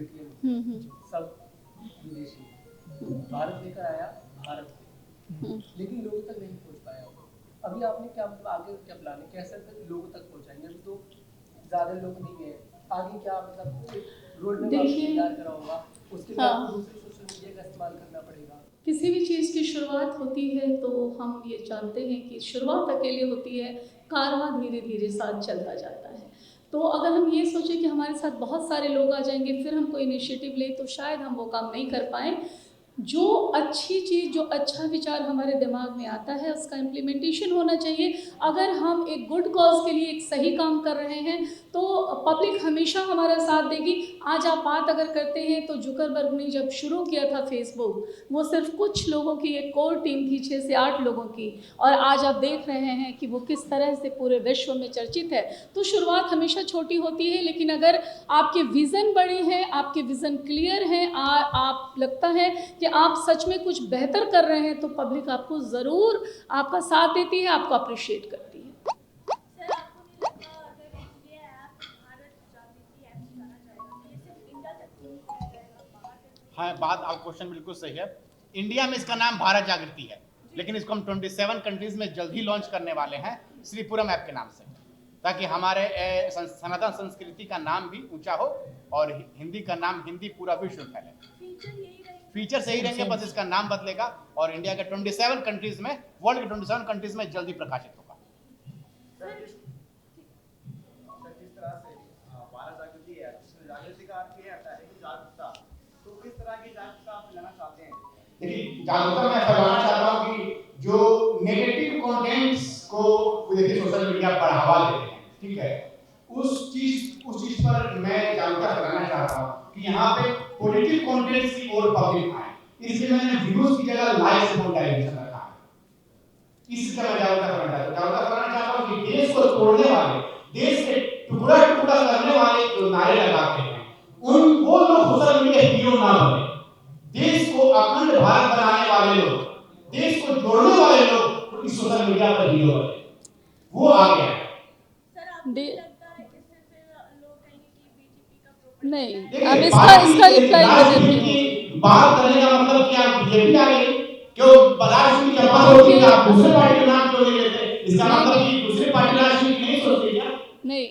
ATM सब विदेशी, भारत लेकर आया भारत में, लेकिन लोगों तक नहीं पहुंच पाया। अभी आपने क्या मतलब आगे क्या प्लान है, कैसे तक लोगों तक पहुंचाएंगे? अभी तो ज्यादा लोग नहीं है, आगे क्या मतलब रोड में तैयार करा होगा, उसके लिए आपको दूसरे सोशल मीडिया का इस्तेमाल करना पड़ेगा। किसी भी चीज़ की शुरुआत होती है तो हम ये जानते हैं कि शुरुआत अकेले होती है, कारवां धीरे धीरे साथ चलता जाता है। तो अगर हम ये सोचें कि हमारे साथ बहुत सारे लोग आ जाएंगे फिर हम कोई इनिशिएटिव लें तो शायद हम वो काम नहीं कर पाएँ। जो अच्छी चीज़, जो अच्छा विचार हमारे दिमाग में आता है उसका इम्प्लीमेंटेशन होना चाहिए। अगर हम एक गुड कॉज के लिए एक सही काम कर रहे हैं तो पब्लिक हमेशा हमारा साथ देगी। आज आप बात अगर करते हैं तो जुकरबर्ग ने जब शुरू किया था फेसबुक, वो सिर्फ कुछ लोगों की एक कोर टीम थी, 6 से 8 लोगों की, और आज आप देख रहे हैं कि वो किस तरह से पूरे विश्व में चर्चित है। तो शुरुआत हमेशा छोटी होती है, लेकिन अगर आपके विज़न बड़े हैं, आपके विज़न क्लियर हैं, आप लगता है कि आप सच में कुछ बेहतर कर रहे हैं तो पब्लिक आपको ज़रूर आपका साथ देती है, आपको अप्रिशिएट करती है। हाँ, बात आप क्वेश्चन बिल्कुल सही है। इंडिया में इसका नाम भारत जागृति है, लेकिन इसको हम 27 कंट्रीज में जल्द ही लॉन्च करने वाले हैं श्रीपुरम ऐप के नाम से, ताकि हमारे सनातन संस्कृति का नाम भी ऊंचा हो और हिंदी का नाम हिंदी पूरा विश्व फैले। फीचर सही रहेंगे, बस इसका नाम बदलेगा और इंडिया के 27 कंट्रीज में, वर्ल्ड के 27 कंट्रीज में जल्दी प्रकाशित होगा। जागरूकता मैं फैलाना चाहता हूँ कि जो नेगेटिव कंटेंट्स को देखिए सोशल मीडिया बढ़ावा देते हैं, ठीक है, उस चीज पर मैं जागरूकता फैलाना चाहता हूँ कि यहाँ पे पॉजिटिव कंटेंट्स की ओर पब्लिक आए। इसलिए मैंने व्यूज की जगह लाइक से मोनेटाइजेशन रखा है। इसी तरह जागरूकता फैलाना चाहता हूँ कि देश को तोड़ने वाले, देश के टुकड़ा टुकड़ा करने वाले जो नारे लगाते हैं, उन वो लोग सोशल मीडिया हीरो ना बने। देश को अखंड भारत बनाने वाले लोग, देश को जोड़ने वाले लोग इस सोशल मीडिया पर हीरो बने, वो आ गया है। नहीं, अब इसका रिप्लाई मुझे बात करने का मतलब क्या, बीजेपी आ गई क्यों? राजनीति की बात होती है, आप दूसरे पार्टी का नाम क्यों नहीं लेते? इसका मतलब कि दूसरी पार्टी राजनीति नहीं सोचती क्या? नहीं,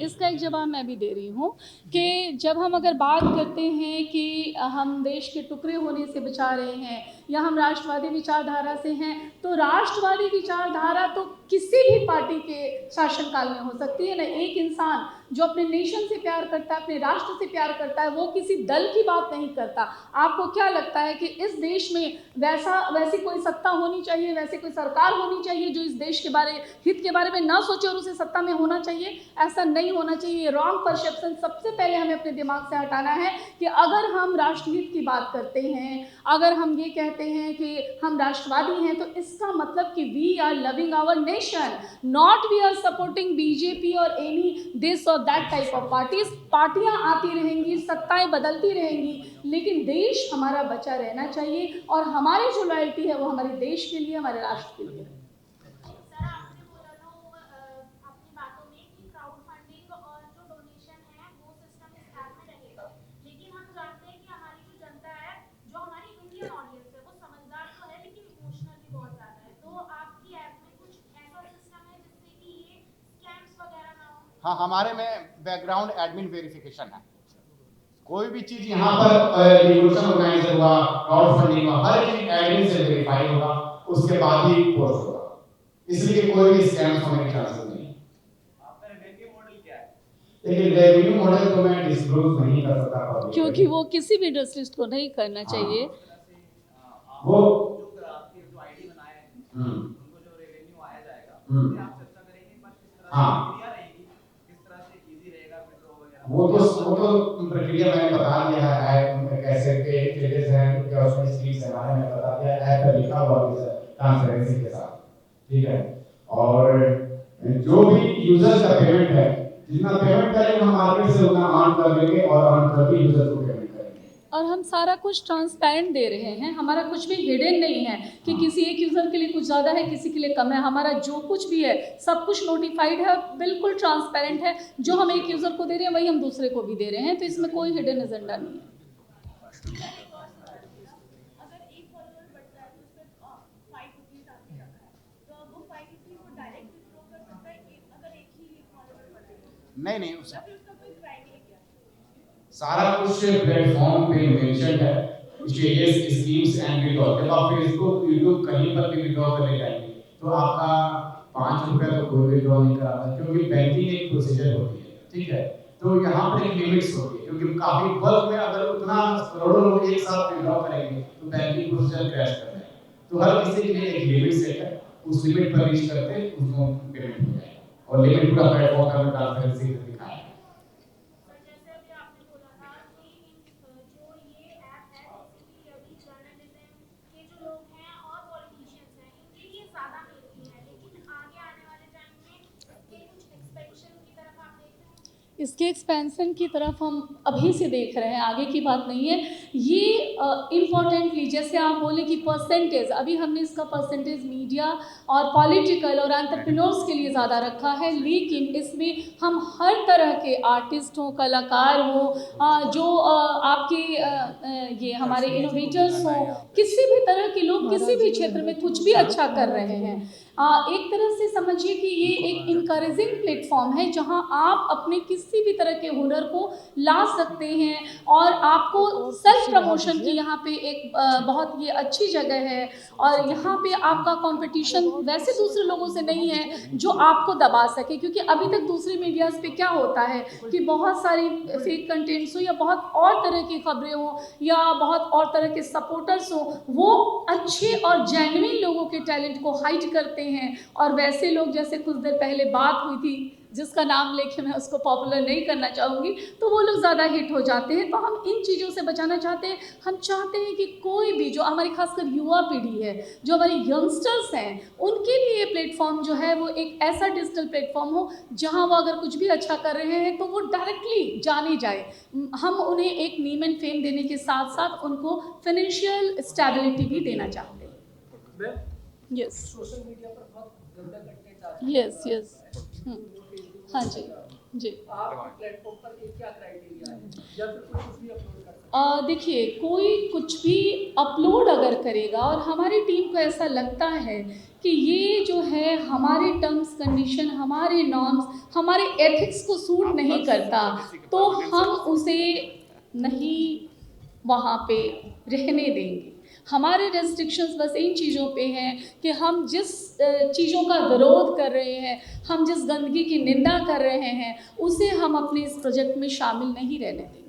इसका एक जवाब मैं भी दे रही हूँ कि जब हम अगर बात करते हैं कि हम देश के टुकड़े होने से बचा रहे हैं या हम राष्ट्रवादी विचारधारा से हैं, तो राष्ट्रवादी विचारधारा तो किसी भी पार्टी के शासनकाल में हो सकती है ना। एक इंसान जो अपने नेशन से प्यार करता है, अपने राष्ट्र से प्यार करता है, वो किसी दल की बात नहीं करता। आपको क्या लगता है कि इस देश में वैसी कोई सत्ता होनी चाहिए, वैसी कोई सरकार होनी चाहिए जो इस देश के हित के बारे में ना सोचे और उसे सत्ता में होना चाहिए? ऐसा नहीं होना चाहिए। रॉन्ग परसेप्शन सबसे पहले हमें अपने दिमाग से हटाना है कि अगर हम राष्ट्रहित की बात करते हैं, अगर हम ये कहते हैं कि हम राष्ट्रवादी हैं, तो इसका मतलब कि we are loving our nation, not we are supporting BJP और एनी दिस और दैट टाइप ऑफ पार्टीज। पार्टियां आती रहेंगी, सत्ताएं बदलती रहेंगी, लेकिन देश हमारा बचा रहना चाहिए और हमारी जो लॉयल्टी है वो हमारे देश के लिए, हमारे राष्ट्र के लिए। हाँ, हमारे में बैकग्राउंड एडमिन वेरिफिकेशन है। कोई भी चीज यहाँ पर रिवोल्यूशन ऑर्गेनाइजर हुआ, क्राउड फंडिंग हुआ, हर चीज एडमिन से वेरीफाई होगा, उसके बाद ही पोस्ट होगा। इसलिए कोई भी स्कैम होने के चांसेस नहीं। आपका रेवेन्यू मॉडल क्या है? लेकिन रेवेन्यू मॉडल को मैं डिस्क्लोज नहीं कर सकता, क्योंकि वो किसी भी जर्नलिस्ट को नहीं करना चाहिए। वो जो आईडी बनाए हैं, उनको जो रेवेन्यू आया जाएगा, उसमें आप चर्चा करेंगे, पर किस तरह वो तो प्रक्रिया मैंने बता दिया है, कैसे के स्टेटस है, क्या उसमें स्क्रीन से हमारे में बता दिया है, पर लिखा हुआ है ट्रांसपेरेंसी के साथ, ठीक है। और जो भी यूजर्स का पेमेंट है, जितना पेमेंट करेंगे हम मार्केट से उतना अर्न कर लेंगे और अर्न करके यूजर को पेमेंट करेंगे। और हम सारा कुछ ट्रांसपेरेंट दे रहे हैं, हमारा कुछ भी हिडन नहीं है कि किसी एक यूज़र के लिए कुछ ज़्यादा है, किसी के लिए कम है। हमारा जो कुछ भी है सब कुछ नोटिफाइड है, बिल्कुल ट्रांसपेरेंट है। जो हम एक यूज़र को दे रहे हैं वही हम दूसरे को भी दे रहे हैं, तो इसमें कोई हिडन एजेंडा नहीं है। नहीं उसका सारा कुछ प्लेटफॉर्म पे मेंशन है, स्टेटस स्कीम्स एंड विड्रॉ। जब आप फेसबुक यूट्यूब कहीं पर भी विड्रॉ करने जाएंगे तो आपका 5 रुपए तो कोई विड्रॉ नहीं कराता, क्योंकि बैंकिंग एक प्रोसीजर होती है, ठीक है। तो यहाँ पर एक लिमिट्स होती है, क्योंकि काफी बल्क में अगर उतना करोड़ों लोग एक साथ विड्रॉ करेंगे तो बैंकिंग प्रोसीजर क्रैश कर जाएगा। तो हर किसी के लिए एक लिमिट सेट है, उस लिमिट पर रीच करते उसको पेमेंट हो जाएगा, और लिमिट पूरा प्लेटफॉर्म का ट्रांसपेरेंसी दिखाया है। इसके एक्सपेंशन की तरफ हम अभी से देख रहे हैं, आगे की बात नहीं है ये। इम्पॉर्टेंटली जैसे आप बोले कि परसेंटेज, अभी हमने इसका परसेंटेज मीडिया और पॉलिटिकल और एंटरप्रेन्योर्स के लिए ज़्यादा रखा है, लेकिन इसमें हम हर तरह के आर्टिस्ट हों, कलाकार हों, जो आपके ये हमारे इनोवेटर्स हों, किसी भी तरह के लोग किसी भी क्षेत्र में कुछ भी अच्छा कर रहे हैं। एक तरह से समझिए कि ये एक इनकरेजिंग प्लेटफॉर्म है जहां आप अपने किसी भी तरह के हुनर को ला सकते हैं, और आपको सेल्फ प्रमोशन की यहाँ पे एक बहुत ये अच्छी जगह है। और यहाँ पे आपका कंपटीशन वैसे दूसरे लोगों से नहीं है जो आपको दबा सके, क्योंकि अभी तक दूसरी मीडियाज़ पे क्या होता है कि बहुत सारी फेक कंटेंट्स हो या बहुत और तरह की खबरें हो या बहुत और तरह के सपोर्टर्स हो, वो अच्छे और जेन्युइन लोगों के टैलेंट को हाइड करते हैं, और वैसे लोग, जैसे कुछ देर पहले बात हुई थी जिसका नाम लेके मैं उसको पॉपुलर नहीं करना चाहूँगी, तो वो लोग ज़्यादा हिट हो जाते हैं। तो हम इन चीज़ों से बचाना चाहते हैं। हम चाहते हैं कि कोई भी जो हमारी खासकर युवा पीढ़ी है, जो हमारे यंगस्टर्स हैं, उनके लिए प्लेटफॉर्म जो है वो एक ऐसा डिजिटल प्लेटफॉर्म हो जहां वो अगर कुछ भी अच्छा कर रहे हैं तो वो डायरेक्टली जानी जाए। हम उन्हें एक नेम एंड फेम देने के साथ साथ उनको फाइनेंशियल स्टेबिलिटी भी देना चाहते हैं। यस, सोशल मीडिया पर बहुत गंदा कंटेंट आता है। यस यस, हाँ जी जी। आप प्लेटफॉर्म पर एक क्या क्राइटेरिया है, या फिर कोई कुछ भी अपलोड कर सकता है? देखिए, कोई कुछ भी अपलोड अगर करेगा और हमारी टीम को ऐसा लगता है कि ये जो है हमारे टर्म्स कंडीशन, हमारे नॉर्म्स, हमारे एथिक्स को सूट नहीं करता, तो हम उसे नहीं वहाँ पे रहने देंगे। हमारे रेस्ट्रिक्शंस बस इन चीज़ों पे हैं कि हम जिस चीज़ों का विरोध कर रहे हैं, हम जिस गंदगी की निंदा कर रहे हैं, उसे हम अपने इस प्रोजेक्ट में शामिल नहीं रहने देंगे।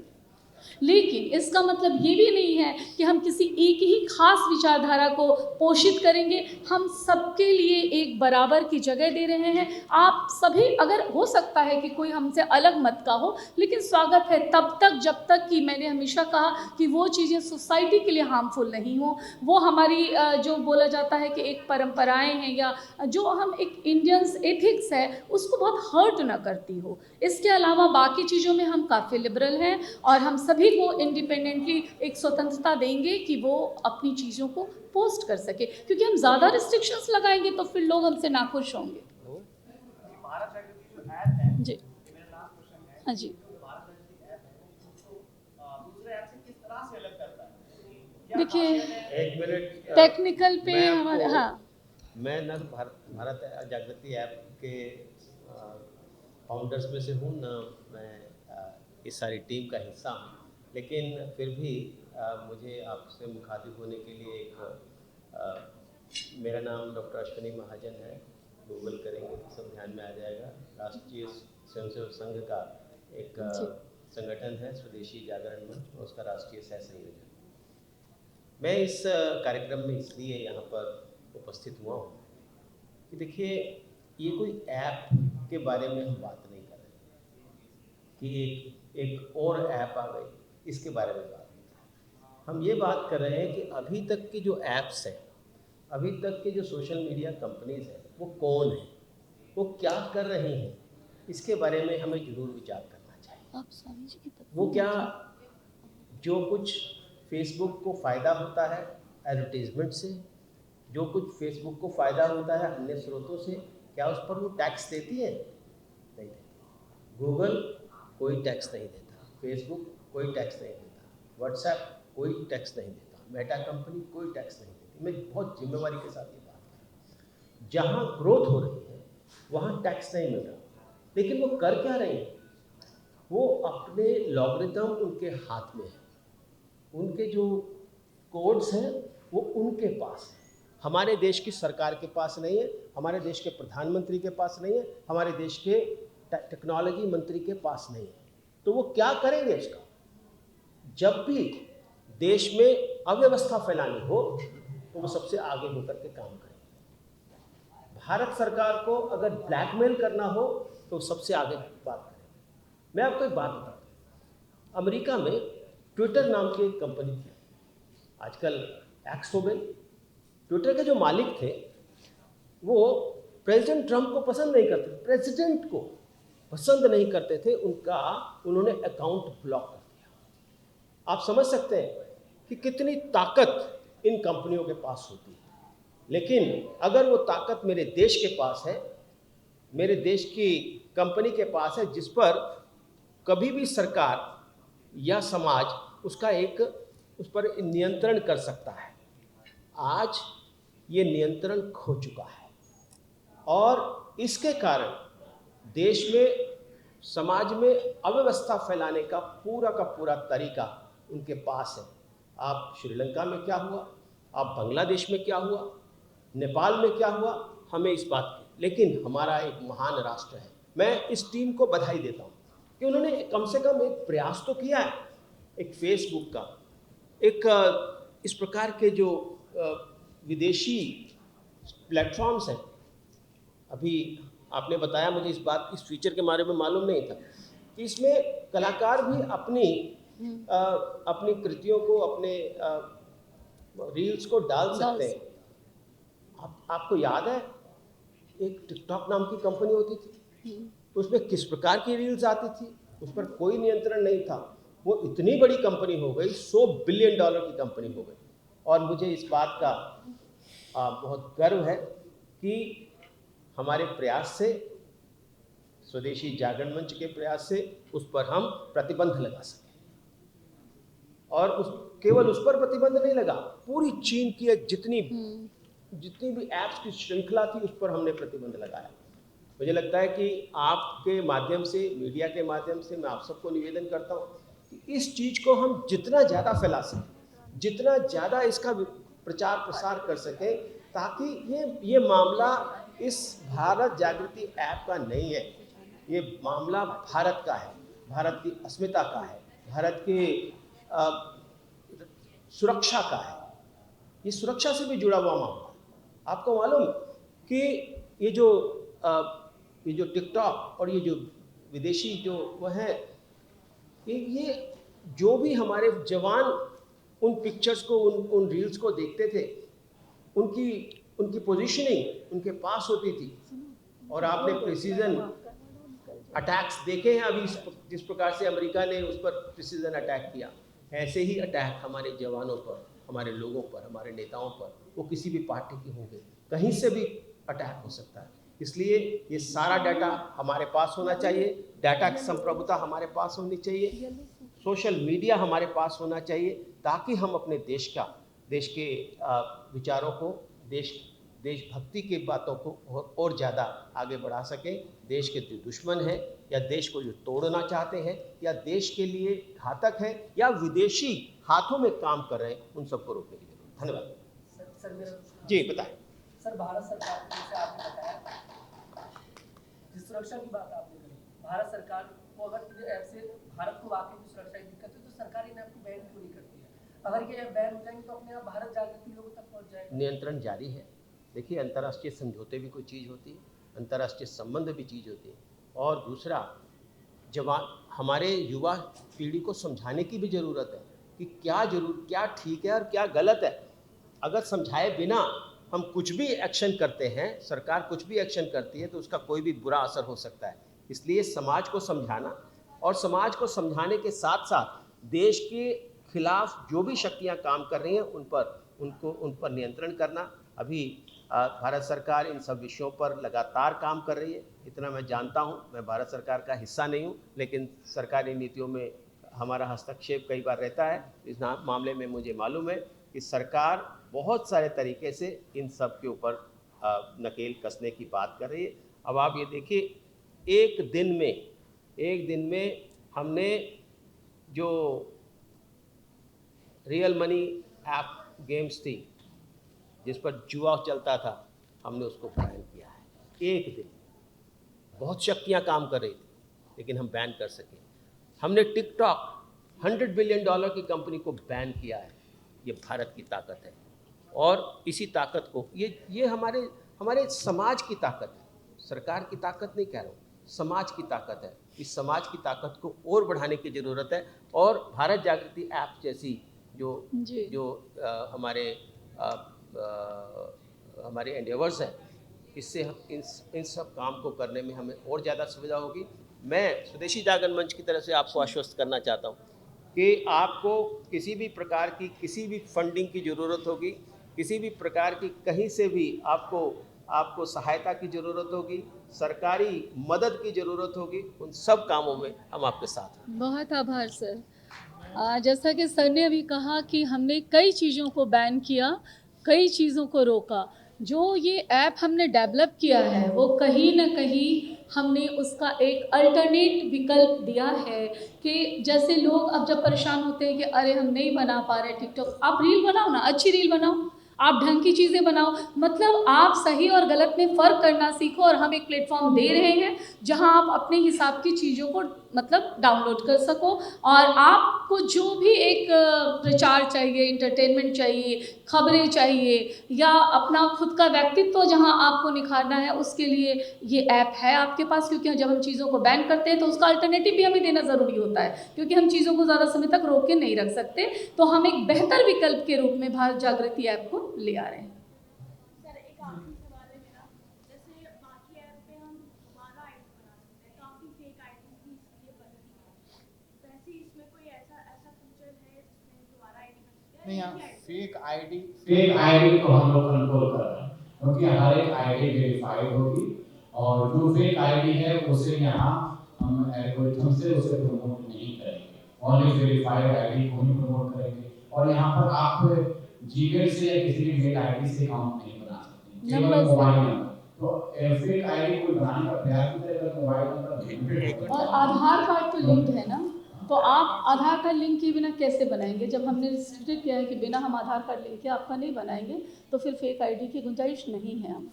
लेकिन इसका मतलब ये भी नहीं है कि हम किसी एक ही खास विचारधारा को पोषित करेंगे। हम सबके लिए एक बराबर की जगह दे रहे हैं। आप सभी, अगर हो सकता है कि कोई हमसे अलग मत का हो, लेकिन स्वागत है तब तक जब तक कि, मैंने हमेशा कहा कि वो चीज़ें सोसाइटी के लिए हार्मफुल नहीं हो, वो हमारी जो बोला जाता है कि एक परंपराएं हैं या जो हम एक इंडियंस एथिक्स है उसको बहुत हर्ट ना करती हो। इसके अलावा बाकी चीज़ों में हम काफ़ी लिबरल हैं और हम सभी को इंडिपेंडेंटली एक स्वतंत्रता देंगे कि वो अपनी चीज़ों को पोस्ट कर सके, क्योंकि हम ज़्यादा रिस्ट्रिक्शंस लगाएंगे तो फिर लोग हमसे नाखुश होंगे। भारत जागृति जो ऐप है, जी, मेरा लास्ट क्वेश्चन है, हाँ जी। भारत जागृति ऐप है उसको दूसरे ऐप से किस तरह से अलग करता है? देखिए, एक मिनट, टेक्निकल पे मैं हमारे, आपको- हाँ मैं न भारत जागृति ऐप के फाउंडर्स में से हूँ, न मैं इस सारी टीम का हिस्सा हूँ, लेकिन फिर भी मुझे आपसे मुखातिब होने के लिए मेरा नाम डॉक्टर अश्विनी महाजन है। गूगल करेंगे तो सब ध्यान में आ जाएगा। राष्ट्रीय स्वयंसेवक संघ का एक संगठन है स्वदेशी जागरण मंच, और उसका राष्ट्रीय सह संयोजक। मैं इस कार्यक्रम में इसलिए यहाँ पर उपस्थित हुआ हूँ कि देखिए, ये कोई ऐप के बारे में हम बात नहीं कर रहे कि एक और ऐप आ गई, इसके बारे में बात नहीं। हम ये बात कर रहे हैं कि अभी तक की जो ऐप्स हैं, अभी तक के जो सोशल मीडिया कंपनीज हैं, वो कौन हैं, वो क्या कर रही हैं, इसके बारे में हमें ज़रूर विचार करना चाहिए। वो क्या जो कुछ फेसबुक को फ़ायदा होता है एडवर्टीजमेंट से, जो कुछ फेसबुक को फ़ायदा होता है अन्य स्रोतों से, क्या उस पर वो टैक्स देती है? नहीं देती। गूगल कोई टैक्स नहीं देता, फेसबुक कोई टैक्स नहीं देता, व्हाट्सएप कोई टैक्स नहीं देता, मेटा कंपनी कोई टैक्स नहीं देती। मैं बहुत जिम्मेवारी के साथ ये बात कर रहा हूँ। जहाँ ग्रोथ हो रही है वहाँ टैक्स नहीं मिल रहा, लेकिन वो कर क्या रही है? वो अपने लॉगरिथम उनके हाथ में है, उनके जो कोड्स हैं वो उनके पास है। हमारे देश की सरकार के पास नहीं है, हमारे देश के प्रधानमंत्री के पास नहीं है, हमारे देश के टेक्नोलॉजी मंत्री के पास नहीं है। तो वो क्या करेंगे उसका? जब भी देश में अव्यवस्था फैलानी हो तो वो सबसे आगे होकर के काम करेंगे। भारत सरकार को अगर ब्लैकमेल करना हो तो सबसे आगे बात करेंगे। मैं आपको एक बात बताता हूँ, अमेरिका में ट्विटर नाम की एक कंपनी थी, आजकल एक्स हो गई। ट्विटर के जो मालिक थे वो प्रेसिडेंट ट्रंप को पसंद नहीं करते थे, प्रेसिडेंट को पसंद नहीं करते थे, उन्होंने अकाउंट ब्लॉक कर दिया। आप समझ सकते हैं कि कितनी ताकत इन कंपनियों के पास होती है। लेकिन अगर वो ताकत मेरे देश के पास है, मेरे देश की कंपनी के पास है, जिस पर कभी भी सरकार या समाज उस पर नियंत्रण कर सकता है, आज ये नियंत्रण खो चुका है और इसके कारण देश में, समाज में अव्यवस्था फैलाने का पूरा तरीका उनके पास है। आप श्रीलंका में क्या हुआ, आप बांग्लादेश में क्या हुआ, नेपाल में क्या हुआ, हमें इस बात की, लेकिन हमारा एक महान राष्ट्र है। मैं इस टीम को बधाई देता हूँ कि उन्होंने कम से कम एक प्रयास तो किया है। एक फेसबुक का, एक इस प्रकार के जो विदेशी प्लेटफॉर्म्स हैं, अभी आपने बताया, मुझे इस फीचर के बारे में मालूम नहीं था कि इसमें कलाकार भी अपनी कृतियों को, अपने रील्स को डाल सकते हैं। आपको याद है एक टिकटॉक नाम की कंपनी होती थी, तो उसमें किस प्रकार की रील्स आती थी, उस पर कोई नियंत्रण नहीं था। वो इतनी बड़ी कंपनी हो गई, $100 बिलियन की कंपनी हो गई। और मुझे इस बात का बहुत गर्व है कि हमारे प्रयास से, स्वदेशी जागरण मंच के प्रयास से उस पर हम प्रतिबंध लगा सके। और केवल उस पर प्रतिबंध नहीं लगा, पूरी चीन की जितनी भी ऐप्स की श्रृंखला थी उस पर हमने प्रतिबंध लगाया। मुझे लगता है कि आपके माध्यम से, मीडिया के माध्यम से मैं आप सबको निवेदन करता हूँ कि इस चीज़ को हम जितना ज़्यादा फैला सकें, जितना ज़्यादा इसका प्रचार प्रसार कर सकें, ताकि ये मामला इस भारत जागृति ऐप का नहीं है, ये मामला भारत का है, भारत की अस्मिता का है, भारत की सुरक्षा का है। ये सुरक्षा से भी जुड़ा हुआ मामला। आपको मालूम कि ये जो टिकटॉक और ये जो विदेशी जो वह है, ये जो भी हमारे जवान उन पिक्चर्स को, उन रील्स को देखते थे, उनकी पोजीशनिंग उनके पास होती थी। और आपने प्रिसीजन अटैक्स देखे हैं अभी, जिस प्रकार से अमेरिका ने उस पर प्रिसीजन अटैक किया, ऐसे ही अटैक हमारे जवानों पर, हमारे लोगों पर, हमारे नेताओं पर, वो किसी भी पार्टी के होंगे, कहीं से भी अटैक हो सकता है। इसलिए ये सारा डाटा हमारे पास होना चाहिए, डाटा की संप्रभुता हमारे पास होनी चाहिए, सोशल मीडिया हमारे पास होना चाहिए, ताकि हम अपने देश के विचारों को, देशभक्ति की बातों को और ज़्यादा आगे बढ़ा सकें। देश के जो दुश्मन हैं या देश को जो तोड़ना चाहते हैं या देश के लिए घातक है या विदेशी हाथों में काम कर रहे हैं, उन सबको रोकने की जरूरत है। धन्यवाद। सर जी बताएं। सर, भारत सरकार को, जैसे आपने बताया, जिस सुरक्षा की बात आपने करी, भारत सरकार को अगर ये ऐप से भारत को वाकई में सुरक्षा की दिक्कत है तो सरकार इन ऐप को बैन क्यों नहीं करती है? अगर ये ऐप बैन हो जाएंगे तो अपने आप भारत जागृति लोगों तक पहुंच जाएगा। नियंत्रण जारी है। देखिए, अंतर्राष्ट्रीय समझौते भी कोई चीज़ होती है, अंतर्राष्ट्रीय संबंध भी चीज़ होती है। और दूसरा, हमारे युवा पीढ़ी को समझाने की भी ज़रूरत है कि क्या ठीक है और क्या गलत है। अगर समझाए बिना हम कुछ भी एक्शन करते हैं, सरकार कुछ भी एक्शन करती है, तो उसका कोई भी बुरा असर हो सकता है। इसलिए समाज को समझाना और समाज को समझाने के साथ साथ देश के खिलाफ जो भी शक्तियां काम कर रही हैं उन पर नियंत्रण करना। अभी भारत सरकार इन सब विषयों पर लगातार काम कर रही है, इतना मैं जानता हूं। मैं भारत सरकार का हिस्सा नहीं हूं, लेकिन सरकारी नीतियों में हमारा हस्तक्षेप कई बार रहता है। इस मामले में मुझे मालूम है कि सरकार बहुत सारे तरीके से इन सब के ऊपर नकेल कसने की बात कर रही है। अब आप ये देखिए, एक दिन में हमने जो रियल मनी ऐप गेम्स थी जिस पर जुआ चलता था, हमने उसको बैन किया है। एक दिन बहुत शक्तियां काम कर रही थी, लेकिन हम बैन कर सके। हमने टिकटॉक $100 बिलियन की कंपनी को बैन किया है। ये भारत की ताकत है, और इसी ताकत को ये हमारे समाज की ताकत है, सरकार की ताकत नहीं कह रहा हूँ, समाज की ताकत है। इस समाज की ताकत को और बढ़ाने की ज़रूरत है, और भारत जागृति ऐप जैसी जो हमारे एंडेवर्स हैं, इससे इन सब काम को करने में हमें और ज़्यादा सुविधा होगी। मैं स्वदेशी जागरण मंच की तरफ से आपको आश्वस्त करना चाहता हूँ कि आपको किसी भी प्रकार की किसी भी फंडिंग की ज़रूरत होगी, किसी भी प्रकार की कहीं से भी आपको सहायता की ज़रूरत होगी, सरकारी मदद की ज़रूरत होगी, उन सब कामों में हम आपके साथ हैं। बहुत आभार सर। जैसा कि सर ने अभी कहा कि हमने कई चीज़ों को बैन किया, कई चीज़ों को रोका। जो ये ऐप हमने डेवलप किया है वो कहीं ना कहीं हमने उसका एक अल्टरनेट विकल्प दिया है कि जैसे लोग अब जब परेशान होते हैं कि अरे हम नहीं बना पा रहे टिकटॉक, आप रील बनाओ ना, अच्छी रील बनाओ, आप ढंग की चीज़ें बनाओ। मतलब आप सही और गलत में फ़र्क करना सीखो, और हम एक प्लेटफॉर्म दे रहे हैं जहां आप अपने हिसाब की चीज़ों को मतलब डाउनलोड कर सको, और आपको जो भी एक प्रचार चाहिए, इंटरटेनमेंट चाहिए, खबरें चाहिए, या अपना खुद का व्यक्तित्व जहां आपको निखारना है, उसके लिए ये ऐप है आपके पास। क्योंकि जब हम चीज़ों को बैन करते हैं तो उसका अल्टरनेटिव भी हमें देना ज़रूरी होता है, क्योंकि हम चीज़ों को ज़्यादा समय तक रोक के नहीं रख सकते। तो हम एक बेहतर विकल्प के रूप में भारत जागृति ऐप को ले आ रहे हैं। सर एक आखिरी सवाल है मेरा, जैसे बाकी ऐप पे हम दोबारा आईडी बना सकते हैं, काफी फेक आईडी भी इसलिए बनती है, वैसे इसमें कोई ऐसा फीचर है जिसमें दोबारा आईडी बन सकती है? नहीं, फेक आईडी को हम लोग कंट्रोल कर रहे हैं, क्योंकि हर एक आईडी वेरीफाइड होगी, और जो फेक आईडी है उसे यहाँ हम एल्गोरिथम से उसे प्रमोट नहीं करेंगे, ओनली वेरीफाइड आईडी को ही प्रमोट करेंगे। और यहाँ पर आप जीमेल से या किसी भी मेल आईडी से अकाउंट नहीं बना सकते, केवल मोबाइल नंबर। तो फेक आईडी को बनाने का प्रयास भी करेगा, मोबाइल नंबर और आधार कार्ड तो लिंक है ना, तो आप आधार कार्ड लिंक के बिना कैसे बनाएंगे? जब हमने रिस्ट्रिक्ट किया है कि बिना हम आधार कार्ड लिंक के आपका नहीं बनाएंगे, तो फिर फेक आईडी की गुंजाइश नहीं है। हम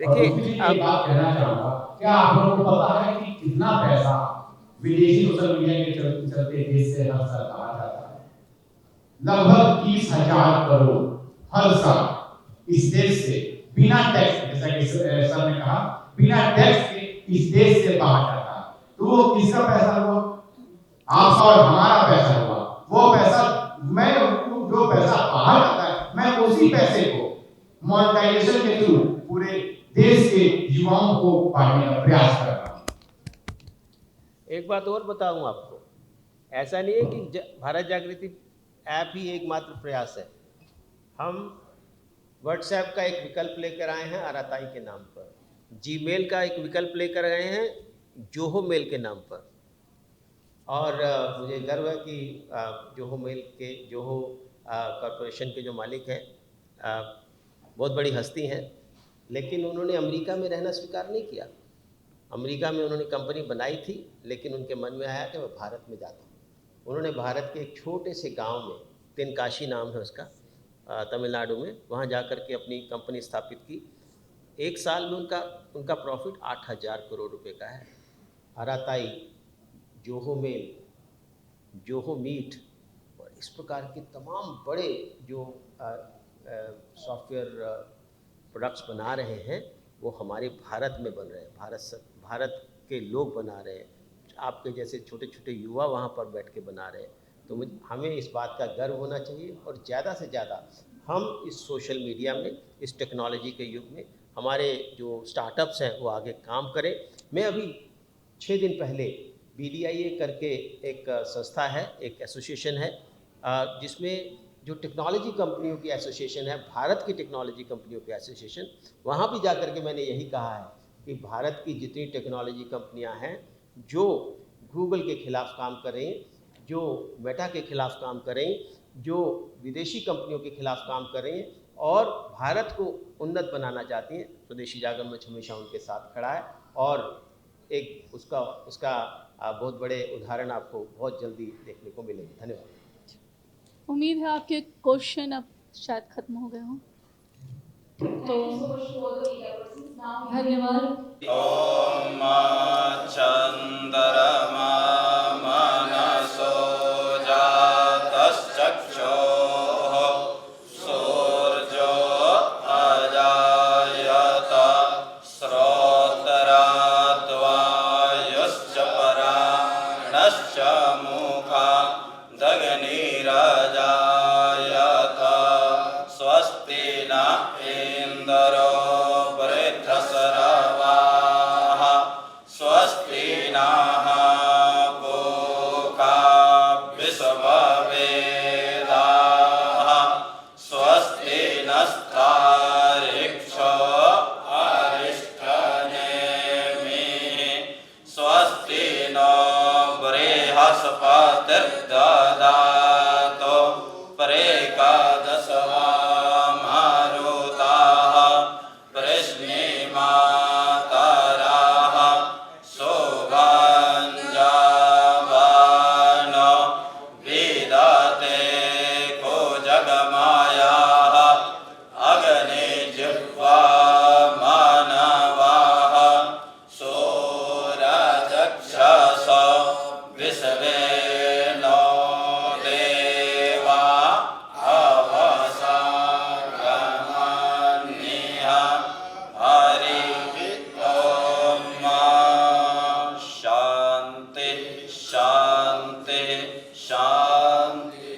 देखिए, अब बात कहना चाहूँगा, क्या आप लोगों को पता है कि कितना पैसा विदेशी सोशल मीडिया के चलते देश से हर साल कहा जाता है? लगभग 30,000 करोड़ हर साल इस देश से बिना टैक्स, जैसा कि सर ने कहा, बिना टैक्स के इस देश से बाहर जाता है। तो वो किसका पैसा हुआ? आपका और हमारा पैसा हुआ। वो पैसा जो पैसा बाहर जाता है, मैं उसी पैसे को मोनेटाइजेशन के थ्रू पूरे देश के युवाओं को बांटने का प्रयास कर रहा हूं। एक बात और बताऊं आपको, ऐसा नहीं है कि भारत जागृति ऐप ही एकमात्र प्रयास है। हम व्हाट्सएप का एक विकल्प लेकर आए हैं आराताई के नाम पर, जीमेल का एक विकल्प लेकर आए हैं जोहो मेल के नाम पर, और मुझे गर्व है कि जोहो कॉरपोरेशन के जो मालिक हैं बहुत बड़ी हस्ती हैं, लेकिन उन्होंने अमेरिका में रहना स्वीकार नहीं किया। अमेरिका में उन्होंने कंपनी बनाई थी, लेकिन उनके मन में आया कि मैं भारत में जाता हूँ। उन्होंने भारत के एक छोटे से गांव में, तेनकाशी नाम है उसका, तमिलनाडु में, वहाँ जाकर के अपनी कंपनी स्थापित की। एक साल में उनका प्रॉफिट 8,000 करोड़ रुपए का है। आराताई, जोहो मेल, जोहो मीट और इस प्रकार के तमाम बड़े जो सॉफ्टवेयर प्रोडक्ट्स बना रहे हैं, वो हमारे भारत में बन रहे हैं, भारत के लोग बना रहे हैं। आपके जैसे छोटे छोटे युवा वहाँ पर बैठ के बना रहे हैं। तो हमें इस बात का गर्व होना चाहिए, और ज़्यादा से ज़्यादा हम इस सोशल मीडिया में, इस टेक्नोलॉजी के युग में हमारे जो स्टार्टअप्स हैं वो आगे काम करें। मैं अभी 6 दिन पहले BDIA करके एक संस्था है, एक एसोसिएशन है, जिसमें जो टेक्नोलॉजी कंपनियों की एसोसिएशन है, भारत की टेक्नोलॉजी कंपनियों की एसोसिएशन, वहाँ भी जा कर के मैंने यही कहा है कि भारत की जितनी टेक्नोलॉजी कंपनियाँ हैं जो गूगल के खिलाफ काम करें, जो मेटा के खिलाफ काम करें, जो विदेशी कंपनियों के खिलाफ काम करें और भारत को उन्नत बनाना चाहती हैं, स्वदेशी जागरण मंच हमेशा उनके साथ खड़ा है और एक उसका बहुत बड़े उदाहरण आपको बहुत जल्दी देखने को मिलेंगे। धन्यवाद। उम्मीद है आपके क्वेश्चन अब शायद खत्म हो गए हों। तो धन्यवाद। ओम चंद्रमा मनसो जातश्चक्षुः सूर्यो अजायत श्रोत्रात् वायुश्च प्राणश्च मुखादग्निरजायत स्वस्ति न इन्द्रो वृद्धश्रवाः स्वस्ति नः पूषा विश्ववेदाः स्वस्ति नस्तार्क्ष्यो अरिष्टनेमिः स्वस्ति नो बृहस्पतिर्दधातु प्रेकादशवामरुताः प्रश्नेमातराः शोभाञ्जावानो विदते को जगमायाः अग्ने जिह्वा मानवाः सोरचक्षस विश्वे नो देवा अवसागमन्यः हरि ओम शांति शांति शांति।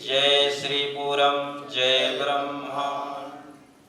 जय श्री पूरम, जय ब्रह्मा।